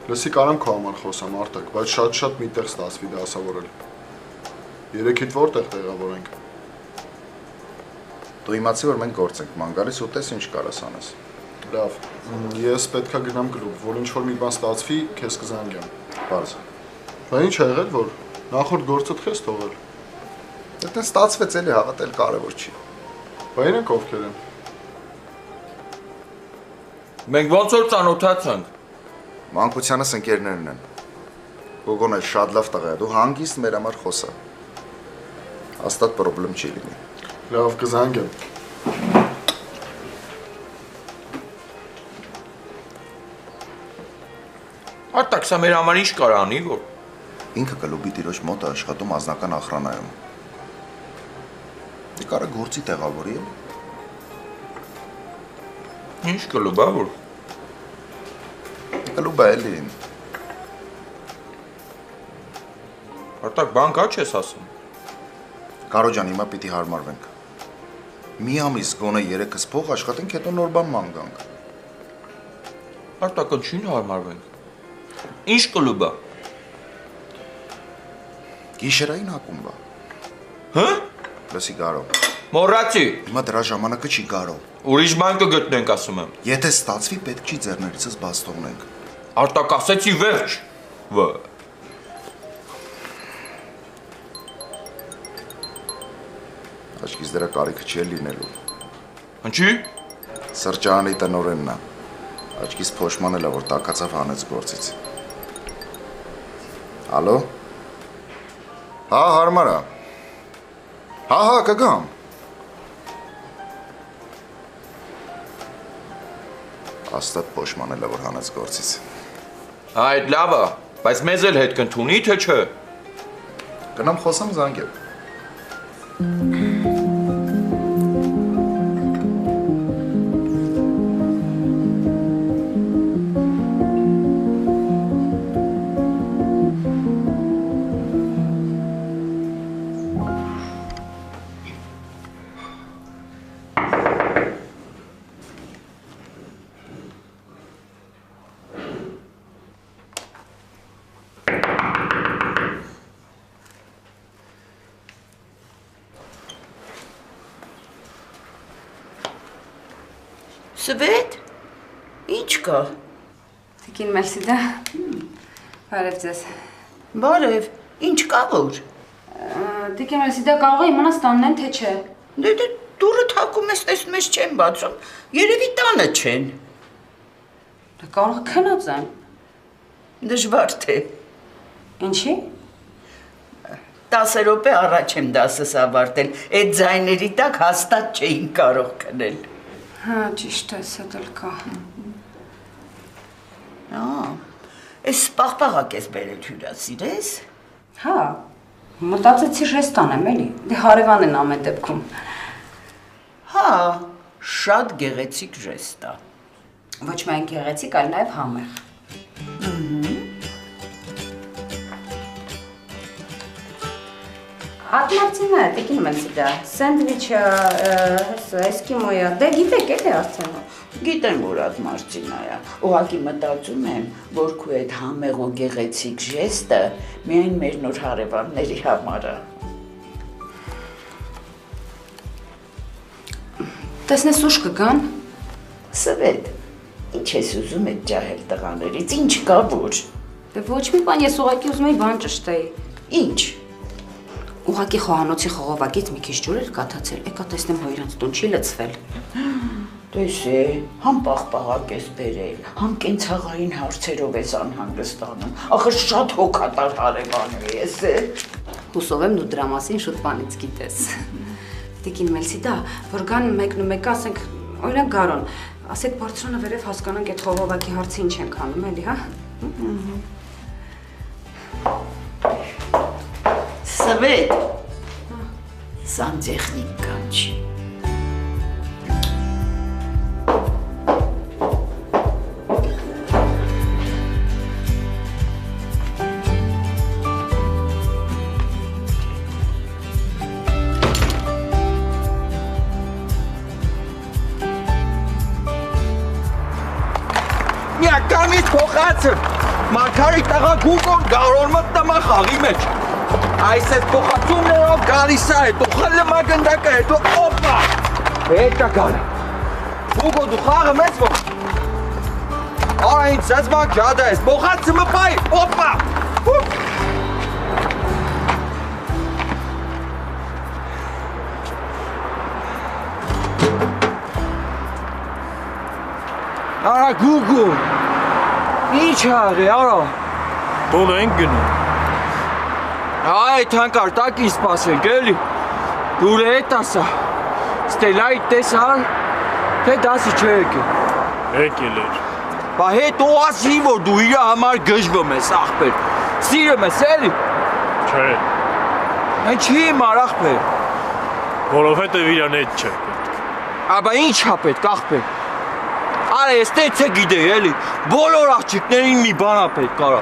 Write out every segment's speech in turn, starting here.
Լսի կարամ քո համար խոսամ Արտակ, բայց շատ միտեղ ստացվի դասավորել։ Երեքիդ որտեղ տեղավորենք։ Դու իմացի որ մենք գործ ենք ման գալիս ու տես ինչ կարաս անես։ Լավ, ես պետքա գնամ կլուբ, որ ինչ որ մի բան ստացվի, քեզ կզանգեմ։ Պարզ։ Բա ինչ ա եղել, որ նախորդ գործդ քեզ թողել։ Դա ստացվեց էլի հավատել կարևոր չի։ Բա իրենք ովքեր են։ Մենք ոնց որ ծանոթացանք։ Մանկությանս ընկերներն են։ Գոգոն է շատ լավ տղա է, դու հանգիստ մեր համար խոսա։ Հաստատ պրոբլեմ չի լինի։ Լավ, կզանգեմ։ Արտակ, սա մեր համար ինչ կարող անի, որ Ինքը կլուբի տիրոջ մոտ է աշխատում անձնական ախրանայում։ Դե կարա գործի տեղավորի է։ ինչ կլուբ է, որ Կլուբը էլի։ Արտակ, բան կա չես ասում։ Կարո ջան, հիմա պիտի հարմարվենք։ Մի ամիս գոնե 3-ս փող աշխատենք, հետո նոր բան ման գանք։ Արտակ, ինչին հարմարվենք։ Ինչ կլուբ է։ Գիշերային ակումբ է։ Հա։ Լսի Գարո։ Մոռացի։ Հիմա դրա ժամանակը չի Գարո։ Ուրիշ բան կգտնենք, ասում եմ։ Եթե ստացվի, պետք չի ձեռներիցս բաց թողնենք։ Արտակ, ասեցի վերջ։ Ո։ Աչքից դրա կարիքը չի լինելու։ Ինչի։ Սրճարանի տնօրենն է։ Աչքից փոշմանել է, որ տակացավ հանեց գործից։ Ալո։ Հա, հարմար է։ Հա, կգամ։ Աստատ փոշմանել է, որ հանեց գործից։ Այդ լավ է, բայց մեզ էլ հետ կընդունի, թե չէ։ Գնամ խոսամ զանգեմ։ Սվետ, ինչ կա։ Տիկին Մելսիդա, բարև ձեզ։ Բարև, ինչ կա որ։ Տիկին Մելսիդա, կարող է իմանաս տանն են, թե չէ։ Դե դուրը թակում ես, տեսնում ես չեն բացում, երևի տանը չեն։ Կարող է քնած են։ Դժվար թե։ Ինչի։ 10 րոպե առաջ եմ դասս ավարտել, այդ ձայների տակ հաստատ չէին կարող քնել։ Հա, ճիշտ է, սա դել կա։ Էս պաղպաղակ ես բերել հյուրասիրես։ Հա, մտածեցի ժեստան եմ, էլի, դե հարևան են ամեն դեպքում։ Հա, շատ գեղեցիկ ժեստ է։ Ոչ միայն գեղեցիկ, այլ նաև համեղ։ Ատմարցինա է, տիկին Մելսիդա, սենդվիչը, էսկիմոյը, դե գիտեք էլի արդեն։ Գիտեմ, որ այդ մարցինա է, ուղղակի մտածում եմ, որ քո այդ համեղ ու գեղեցիկ ժեստը միայն մեր նոր հարևանների համար է։ Տեսնես ուշ կգան։ Սվետ, ինչ ես ուզում այդ ջահել տղաներից, ինչ կա որ։ Դե ոչ մի բան, ես ուղղակի ուզում էի բան ճշտեի։ Ինչ։ Ուղղակի խոհանոցի խողովակից մի քիչ ջուր էր կաթացել, եկա տեսնեմ հո իրանց տուն չի լցվել։ Տեսե, համ պաղպաղակ ես բերել, համ կենցաղային հարցերով ես անհանգստանում, ախր շատ հոգատար հարևան ես է։ Հուսով եմ դու դրա մասին շուտ բանից գիտես։ Տիկին Մելսիդա, որ գան մեկն ու մեկը ասենք, օրինակ Գարոն, ասեք բարձրանը վերև հասկանանք այդ խողովակի հարցը ինչ ենք անում, էլի, հա։ Սվետ, սանտեխնիկ կանչի։ Միակամից փոխացը։ Մարգարիտ տղա Գուգոն գարոր մտնում է խաղի մեջ։ Այս էս փոխածումներով գալիս է, հետո խլը մագնդակը, հետո օպա։ Հետա գալ։ Գուգո դու խաղը մեծ ո՞ր։ Արա ինձ ես մա ջադա ես, փոխածը մպայ, օպա։ Արա Գուգո։ Ինչ աղի, արա։ Տուն ենք գնում։ Այդ հանկար տակին սպասենք, էլի։ Դուր է տասա։ Ստելայի տեսար, թե դասի չէ եկել։ Եկել էր։ Բա հետո ասի, որ դու իր համար գժվում ես, աղբեր։ Սիրում ես, էլի։ Չէ։ Այն չի իմար, աղբեր։ Որովհետև իրան հետ չէ։ Աբա ինչ ա պետք, աղբեր։ Արա ես տեցե գիտեի, էլի։ Բոլոր աղջիկներին մի բան ա պետք, կարա։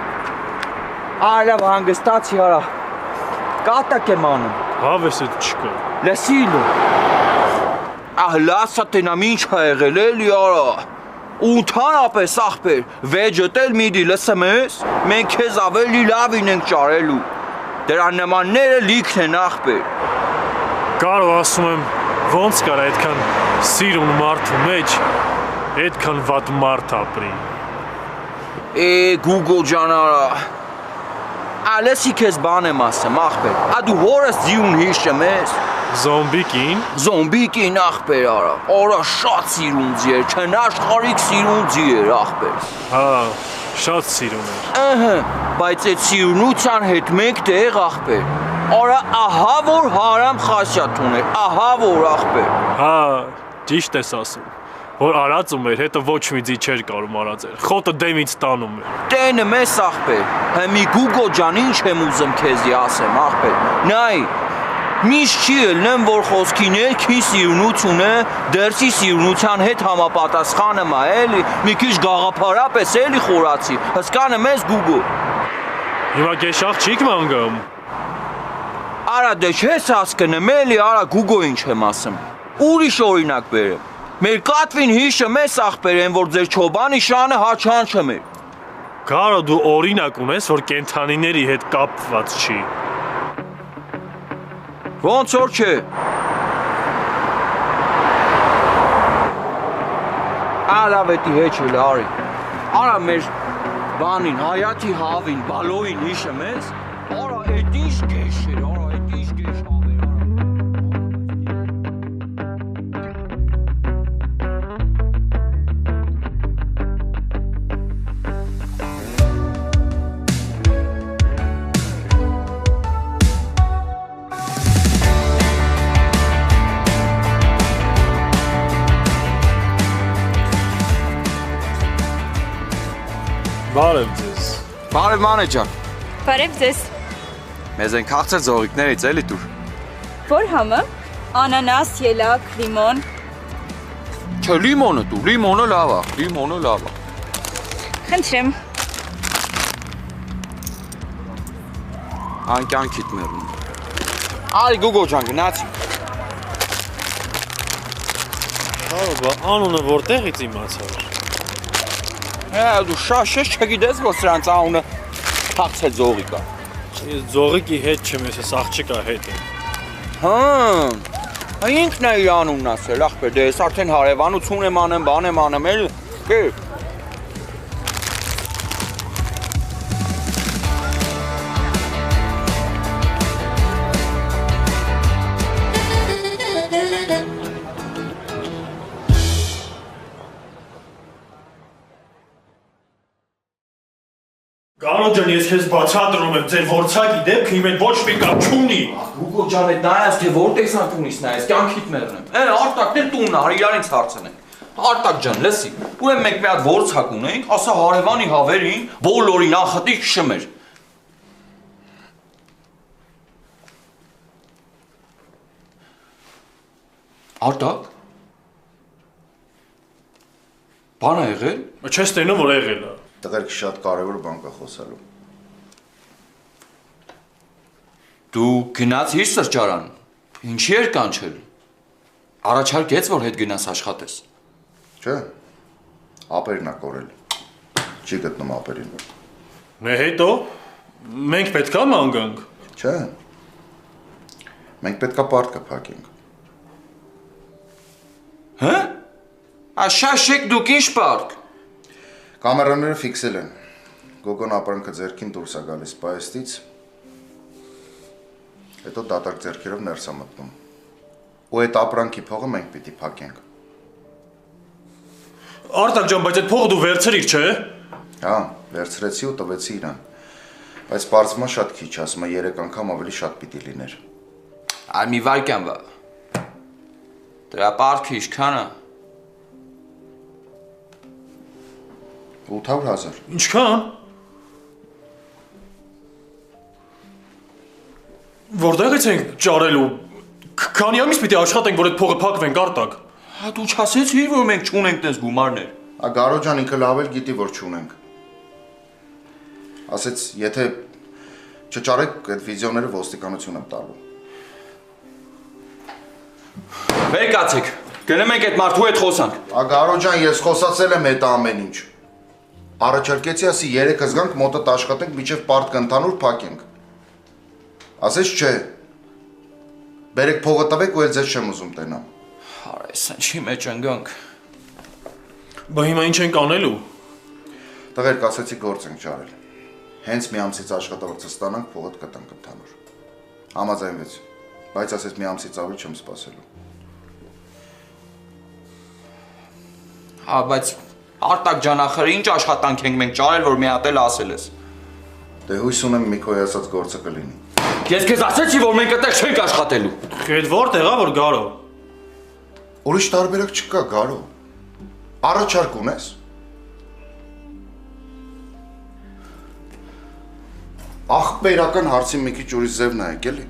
Արա լավ հանգստացի, արա։ Կատակ եմ անում։ Հավես էդ չկա։ Լսիլո։ Լասա տենամ ինչ ա եղել, էլի, արա։ Ու ընդհանրապես աղբեր, վեջդ էլ միդի լսում ես, մենք քեզ ավելի լավին ենք ճարելու։ Դրա նմանները լիքն են աղբեր։ Կարող ասում եմ, ոնց կար այդքան սիրուն մարդու մեջ, այդքան վատ մարդ ապրի։ Գուգլ ջան արա։ Ալեսի քեզ բան եմ ասեմ, աղբեր։ Դու հորս ձիուն հիշում ես։ Զոմբիկին։ Զոմբիկին աղբեր արա։ Արա շատ սիրունձի էր, չնաշխարհիկ սիրունձի էր աղբեր։ Հա, շատ սիրուն էր։ Ըհը, բայց այդ սիրունության հետ մեկտեղ աղբեր։ Արա ահա որ հարամ խասյաթ ուներ, ահա որ աղբեր։ Հա, ճիշտ ես ասում։ Որ արածում էր, հետո ոչ մի ձի չէր կարում արածել։ Խոտը դեմից տանում էր։ Տենը մեզ աղբեր։ Հիմի Գուգո ջան ինչ եմ ուզում քեզի ասեմ աղբեր։ Նայ, միշտ չի ելնեմ, որ խոսքի ներքին սիրունությունը դերսի սիրունության հետ համապատասխանում է, էլի, մի քիչ գաղափարապես էլի խորացի։ Հսկանը մեզ Գուգո։ Հիմա քեզ աղջիկ մանգամ։ Արա դե չես հասկանում, էլի, արա Գուգո ինչ եմ ասում։ Ուրիշ օրինակ բերեմ։ Մեր կատվին հիշը մեզ աղբեր են, որ ձեր չոբանի շանը հաչանչում էր։ Կարո դու օրինակ ունես, որ կենթանիների հետ կապված չի։ Ոնց որ չէ։ Ալավետի հեչել արի։ Արա մեր բանին, հայաթի հավին, բալոյին հիշում ես։ Արա էդ ինչ կեշ էր, արա էդ ինչ կեշ հավեր, արա։ Բարև ձեզ։ Բարև մանե ջան։ Բարև ձեզ։ Մեզ են քաղցր զողիկներից էլի դուր։ Որ համը։ Անանաս, ելակ, լիմոն։ Չէ, լիմոնը դու, լիմոնը լավ է, լիմոնը լավ է։ Խնդրեմ։ Անկյանքիդ մեռնում։ Արի Գուգո ջան, գնացի։ Կարո բա անունը որտեղից իմացար։ Դու շաշես չգիտես, որ սրանց անունը քաղցր զողիկ է։ Ես ձողիկի հետ չեմ, ես աղջիկա հետ եմ։ Հա, ինքն է իր անունն ասել, աղբեր, դե ես արդեն հարևանություն եմ անում, բան եմ անում, էլ, կեր։ Կարո ջան, ես քեզ բացատրում եմ, ձեր ворցակի դեպքը իմ հետ ոչ մի կապ չունի։ Գուգո ջան, այդ նայած թե որ տեսանք ունիս նայես, կյանքիդ մեռնեմ։ Արտակն էլ տունն արի, իրանից հարցնենք։ Արտակ ջան, լսի, ուրեմն մենք մի հատ ворցակ ունենք, ասա հարևանի հավերին բոլորին անխտի շմեր։ Արտակ։ Բան է եղել։ Չես տենում որ եղել է։ Տղերք շատ կարևոր բան կա խոսալու։ Դու գնացիր սրճարան։ Ինչի էր կանչել։ Առաջարկեց որ հետ գնաս աշխատես։ Չէ։ Ապերն ա կորել։ Չի գտնում ապերին։ Հետո մենք պետք է ման գանք։ Չէ։ Մենք պետք է պարտքը փակենք։ Հա? Աշաշեք դուք ինչ պարկ։ Կամերաները ֆիքսել են։ Գոգոն ապրանքը ձեռքին դուրս է գալիս պայստից։ Հետո դատարկ ձեռքերով ներս է մտնում։ Ու այդ ապրանքի փողը մենք պիտի փակենք։ Արտակ ջան, բայց այդ փողը դու վերցրիր, չէ՞։ Հա, վերցրեցի ու տվեցի իրան։ Բայց բարձմա շատ քիչ, ասում է 3 անգամ ավելի շատ պիտի լիներ։ Այ մի վայրկյան բա։ Դրա պարտքը ինչքան է։ 800,000։ Ինչքան։ Որտեղից ենք ճարելու։ Քանի ամիս պիտի աշխատենք, որ այդ փողը փակվենք, Արտակ։ Հա դու չասեցիր, որ մենք չունենք տես գումարներ։ Գարո ջան ինքը լավ էլ գիտի, որ չունենք։ Ասեց, եթե չճարեք այդ վիդեոները ոստիկանություն եմ տալու։ Վեր կացեք, գնեմ ենք այդ մարդու հետ խոսանք։ Գարո ջան, ես խոսացել եմ այդ ամեն ինչ։ Առաջարկեցի, ասի 3 զգանք մոտդ աշխատենք, մինչև պարտքը ընդհանուր փակենք։ Ասեց չէ։ Բերեք փողը տվեք ու էլ ձեզ չեմ ուզում տենամ։ Արես, ինչի մեջ ընգանք։ Բա հիմա ինչ ենք անելու։ Տղերք, ասեցի գործ ենք ճարել։ Հենց մի ամսից աշխատավարձը ստանանք, փողը կտանք ընդհանուր։ Համաձայնվեց, բայց ասեց մի ամսից ավելի չեմ սպասելու։ Հա, բայց Արտակ ջան, ախր ինչ աշխատանք ենք մենք ճարել, որ մի հատ էլ ասել ես։ Դե հույս ունեմ մի քո ասած գործը կլինի։ Ես քեզ ասեցի, որ մենք այդտեղ չենք աշխատելու։ Այդ որտեղ է, որ Գարո։ Ուրիշ տարբերակ չկա, Գարո։ Առաջարկ ունես։ Ախպերական հարցի մի քիչ ուրիշ ձև նայեք, էլի։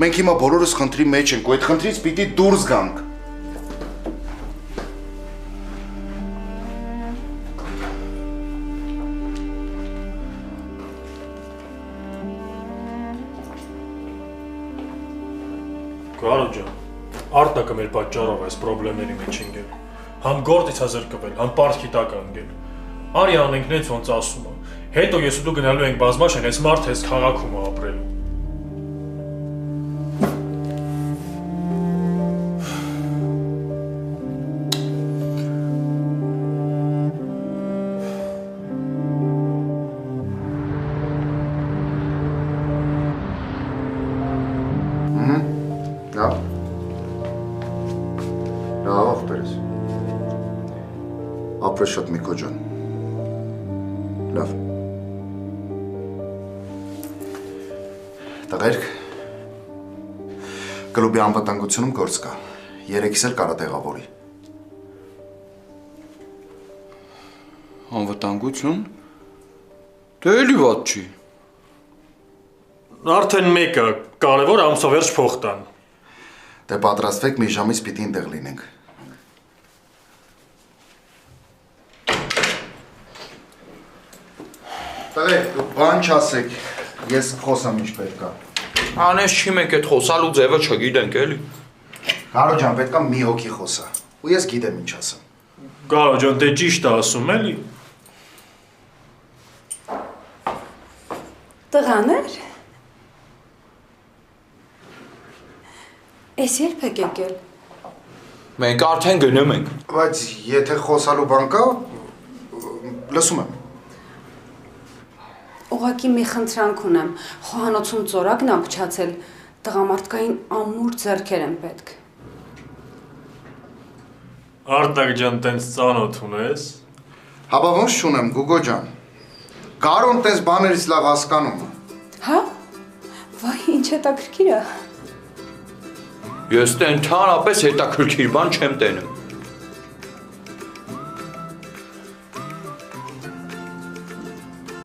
Մենք հիմա բոլորս խնդրի մեջ ենք, ու այդ խնդրից պիտի դուրս գանք։ Գարո ջան, Արտակը մեր պատճառով այս խնդիրների մեջ ընկել։ Համ գործից է զրկվել, համ պարտքի տակ ընկել։ Արի անենք նենց ոնց ասում է։ Հետո ես ու դու գնալու ենք բազմաշեն, այս մարդը այս քաղաքում է ապրելու։ Լավ։ Լավ ախպերս։ Ապրես շատ Միքո ջան։ Լավ։ Տղերք, կլուբի անվտանգությունում գործ կա։ 3-ից էլ կարա տեղավորի։ Անվտանգություն։ Դե էլի վատ չի։ Արդեն մեկը կարևոր ամսավերջ փող տան։ Դե պատրաստվեք մի ժամից պիտի այնտեղ լինենք։ Տղերք, դուք բան չասեք, ես խոսամ ինչ պետք է։ Անես չի մենք այդ խոսալու ձևը չգիտենք էլի։ Գարո ջան, պետք է մի հոգի խոսա։ Ու ես գիտեմ ինչ ասեմ։ Գարո ջան, դե ճիշտ է ասում, էլի։ Տղաներ։ Էս երբ եք եկել։ Մենք արդեն գնում ենք։ Բայց եթե խոսալու բան կա, լսում եմ։ Ուղղակի մի խնդրանք ունեմ։ Խոհանոցում ծորակն է փչացել, տղամարդկային ամուր ձեռքեր են պետք։ Արտակ ջան, տենց ծանոթ ունես։ Հաբա ոնց չունեմ, Գուգո ջան։ Կարոն տես բաներից լավ հասկանում։ Հա։ Վայ, ինչ հետաքրքիր է։ Ես տե ընդհանրապես հետաքրքիր բան չեմ տենում։